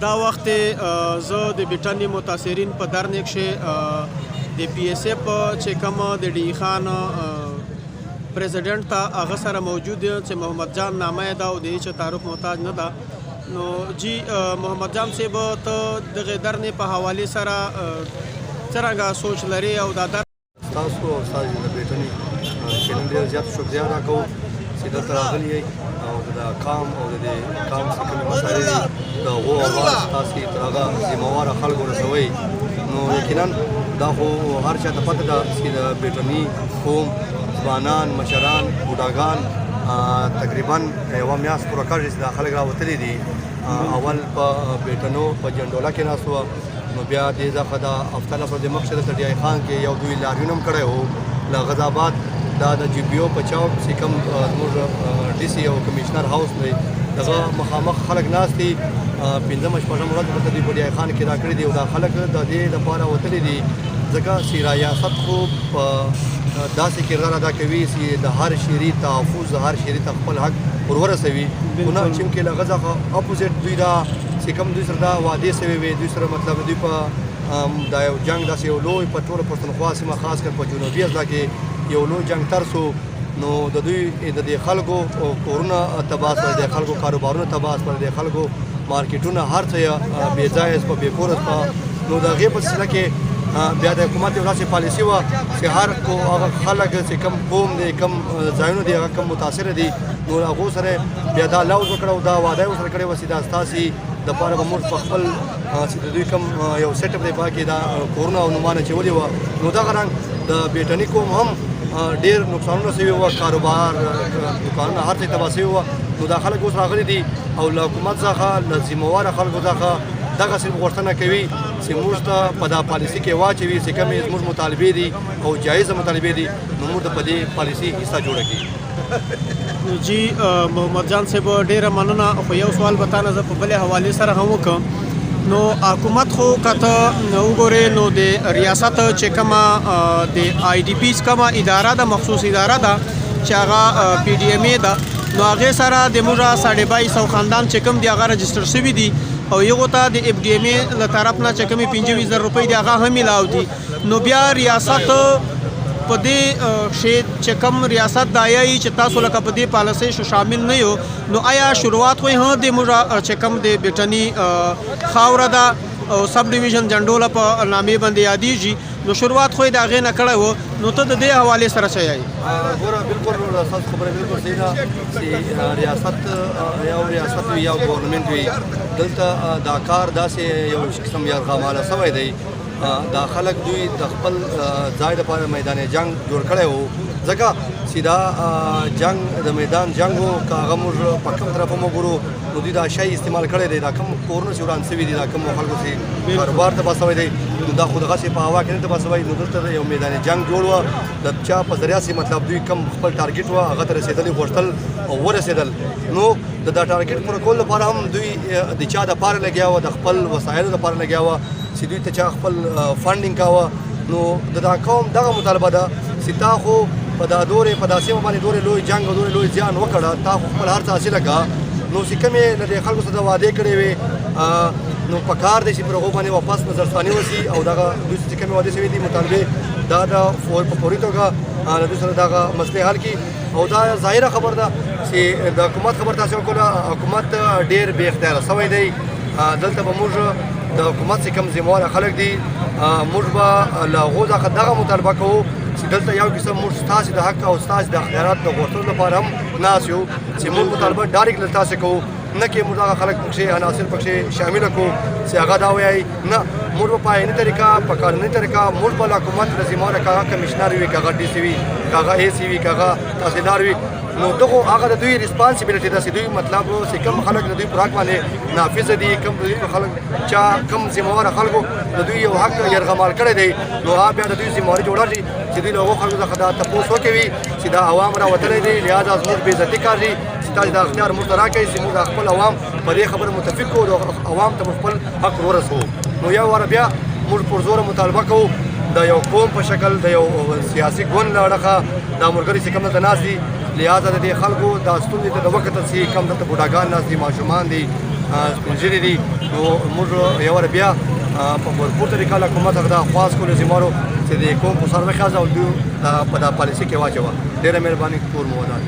دا وخت زه د بیټني متاثرین په درنې کښې د پی ایس اف چې کوم د ډي خان پریزیډنټ ته هغه سره موجود یم چې محمد جان نامه یې ده او د هېڅ تعارف محتاج نه ده. نو جی محمد جان صاحب ته دغې درنې په حوالې سره څرنګه سوچ لري او دا در تاسو او ستاسو د بیټني چینل ډېر زیات شکریه ادا کوو چې دلته راغلي یئ او د قام او د قام څه کومې مسایل دي د هغو اواز تاسې تر هغه ذمهواره خلکو رسوئ. نو یقینا دا خو هر چا ته پته ده چې د بیټني قوم ځوانان مشران بوډاګان تقریبا یوه میاشت پوره کړې چې دا خلک راوتلي دي. اول په بیټنو په جنډوله کې ناست وه، نو بیا دې ځخه د هفته نفر د مخکې د ډي خان کې یو دوی لاریون هم کړی و له غزه آباد دا د جی پی او په چوک چې کوم زموږ ډي سي او کمیشنر هاوس دی دغه مخامخ خلک ناست دي. پنځمه شپږم ورځ دلته دوی په ډي خان کې را کړي دي او دا خلک د دې لپاره وتلي دي ځکه چې ریاست خو په داسې کردار ادا کوي چې د هر شهري تحفظ د هر شهري ته خپل حق ور ورسوي. خو نه چونکې له غزه اپوزیټ دوی دا چې کوم دوی سره دا وعدې سوي وي دوی سره مطلب دوی په دا یو جنګ داسې یو لوی په ټوله پښتونخوا سیمه خاص کر په جنوبي اضلاع کې یو لوی جنګ تر سو. نو د دوی د دې خلکو کورونه تباه شول، د خلکو کاروبارونه تباه شول، د خلکو مارکیټونه هر څه بې ځایه په بې کوره نو د هغې په سلسله کې بیا د حکومت یو داسې پالیسي وه چې هر هغه خلک چې کم قوم دی کم ځایونه دي هغه کم متاثره دي نو هغو سره بیا دا لوز وکړه او دا وعده یې ورسره کړې وه چې دا ستاسې دپاره به موږ په خپل چې د دوی کوم یو سیټ اپ دی په هغه کې دا کورونه او نومانه اچولي وه. نو دغه رنګ د بیټني قوم هم ډېر نقصانونه سوي وه، کاروبار دوکانونه هر څه تباه سوي وه. نو دا خلک اوس راغلي دي او له حکومت څخه له ذمهواره خلکو څخه دغه صرف غوښتنه کوي چې موږ ته په دا پالیسي کې واچوي چې کومې زموږ مطالبې دي او جایزه مطالبې دي نو موږ ته په دې پالیسي حصه جوړه کړي. جی محمد جان صاحب ډېره مننه. خو یو سوال به تا نه زه په بلې حوالې سره هم وکړم. نو حکومت خو که ته وګورې نو د ریاست چې کومه د آی ډي پیز کومه اداره ده مخصوص اداره ده چې هغه پی ډي ایم ای ده نو هغې سره د موږ 2200 خاندان چې کوم دي هغه رجسټر شوي دي او یغو ته د اف ډي ایم ای له طرف نه چې کومې 25,000 روپۍ دي هغه هم میلاو دي. نو بیا ریاست په دې شی چې کوم ریاست دا یایي چې تاسو لکه په دې پالیسۍ شامل نه یو نو آیا شروعات خو یې هم د موږ چې کوم د بیټني خاوره ده او سب ډیویژن جنډوله په نامې باندې یادېږي نو شروعات خو یې د هغې نه کړی و نو ته د دې حوالې سره څه یایي؟ ګوره بالکل ستاسو خبره بالکل صحیح ده چې ریاست یو ریاست وي یو ګورنمنټ وي دلته دا کار داسې یو قسم یرغماله سوی دی. دا خلک دوی د خپل ځای لپاره میدان جنګ جوړ کړی و ځکه چې دا جنګ د میدان جنګ و که هغه موږ په کوم طرف هم وګورو نو دوی دا شی استعمال کړی دی دا کوم کورونه چې وران سوي دي دا کوم خلکو چې کاروبار تباه سوی دی نو دا خو دغسې په هوا کې نه تباه سوی نو دلته یو میدان جنګ جوړ وه د چا په ذریعه چې مطلب دوی کم خپل ټارګېټ وه هغه ته رسېدلي غوښتل او ورسېدل. نو د دا ټارګېټ پوره کولو لپاره هم دوی د چا دپاره لګیا وه د خپل وسایلو دپاره لګیا وه چې دوی ته چا خپل فنډینګ کاوه. نو د دا قوم دغه مطالبه ده چې تا خو په دا دورې په دا سیمه باندې دورې لوی جنګ او دورې لوی زیان وکړه تا خو خپل هر څه حاصله کړه نو چې کومې له دې خلکو سره وعدې کړې وې نو په کار دی چې پر هغو باندې واپس نظرثاني وشي او دغه دوی چې کومې وعدې شوي دي مطالبې دا د په فوري توګه له دوی سره دغه مسلې حل کړي. او دا ظاهره خبر ده چې د حکومت خبر تاسو وکړه حکومت ډېر بې اختیاره سوی دی. دلته به موږ د حکومت چې کوم ذمهواره خلک دي موږ به له هغو څخه دغه مطالبه کوو چې دلته یو قسم موږ ستاسې د حق او ستاسې د اختیارات د غوښتلو لپاره هم ناست یو چې موږ مطالبه ډایرکټ له تاسې کوو نه کې موږ هغه خلک پکښې عناصر پکښې شامله کړو چې هغه دا وایي نه موږ به په آئیني طریقه په قانوني طریقه موږ به له حکومت د ذمهواره که هغه کمیشنر وي که هغه ډي سي وي که هغه اے سي وي که هغه تحصیلدار وي نو دغه هغه د دوی ریسپانسبیلیټي ده چې دوی مطلب چې کوم خلک د دوی په حق باندې نافظه دي کوم د دوی خلک چا کوم ذمهواره خلکو د دوی یو حق یرغمال کړی دی نو هغه بیا د دوی ذمهواري جوړه شي چې دوی له هغو خلکو څخه دا تپوس وکوي چې دا عوام راوتلی دی لهذا زموږ بې عزتي کار دی چې تاسې دا اختیار موږ ته راکوئ چې موږ د خپل عوام په دې خبره متفق کړو د عوام ته خپل حق ورسوو. نو یو واره بیا موږ پرزوره مطالبه کوو د یو قوم په شکل د یو سیاسي ګوند له اړخه دا ملګري چې کوم دلته ناست دي لهذا د دې خلکو دا ستونزې ته د وکتل چې کوم دلته بوډاګان ناست دي ماشومان دي سپین ږیري دي نو موږ یوه بیا په بھرپور طریقه له حکومت څخه دا خواست کوو چې مارو چې د قوم په سر وخیازه او دوی په دا پالیسي کې واچوه. ډېره مهرباني کور مو ودان.